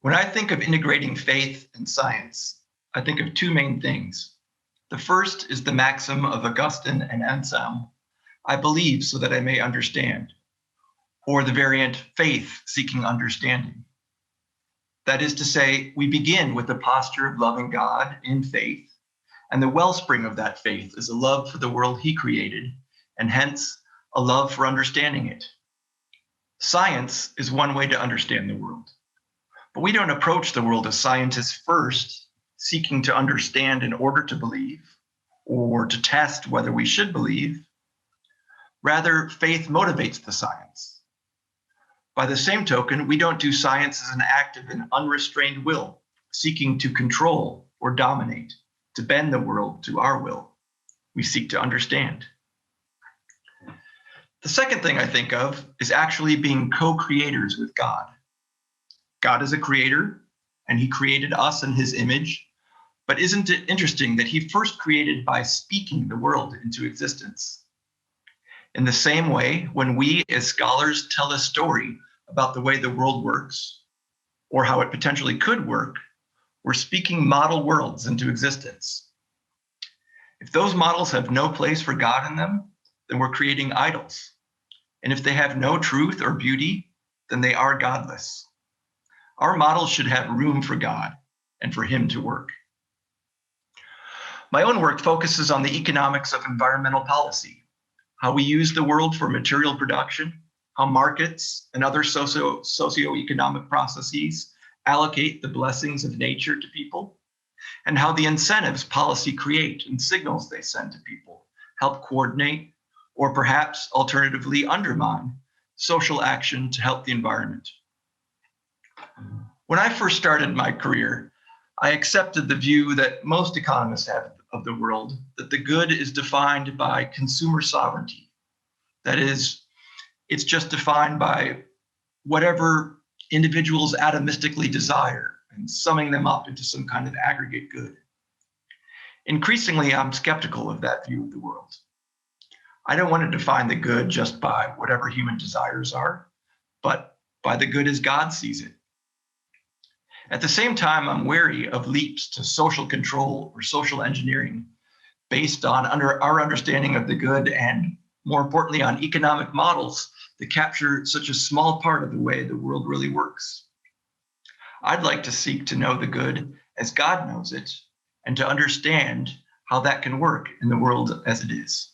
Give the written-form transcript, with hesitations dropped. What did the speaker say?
When I think of integrating faith and science, I think of two main things. The first is the maxim of Augustine and Anselm, I believe so that I may understand, or the variant, faith seeking understanding. That is to say, we begin with the posture of loving God in faith, and the wellspring of that faith is a love for the world he created, and hence a love for understanding it. Science is one way to understand the world, but we don't approach the world as scientists first, seeking to understand in order to believe, or to test whether we should believe. Rather, faith motivates the science. By the same token, we don't do science as an act of an unrestrained will, seeking to control or dominate, to bend the world to our will. We seek to understand. The second thing I think of is actually being co-creators with God. God is a creator, and he created us in his image. But isn't it interesting that he first created by speaking the world into existence? In the same way, when we as scholars tell a story about the way the world works, or how it potentially could work, we're speaking model worlds into existence. If those models have no place for God in them, then we're creating idols. And if they have no truth or beauty, then they are godless. Our models should have room for God and for him to work. My own work focuses on the economics of environmental policy, how we use the world for material production, how markets and other socioeconomic processes allocate the blessings of nature to people, and how the incentives policy create and signals they send to people help coordinate or perhaps alternatively undermine social action to help the environment. When I first started my career, I accepted the view that most economists have of the world, that the good is defined by consumer sovereignty. That is, it's just defined by whatever individuals atomistically desire and summing them up into some kind of aggregate good. Increasingly, I'm skeptical of that view of the world. I don't want to define the good just by whatever human desires are, but by the good as God sees it. At the same time, I'm wary of leaps to social control or social engineering based on our understanding of the good and, more importantly, on economic models that capture such a small part of the way the world really works. I'd like to seek to know the good as God knows it and to understand how that can work in the world as it is.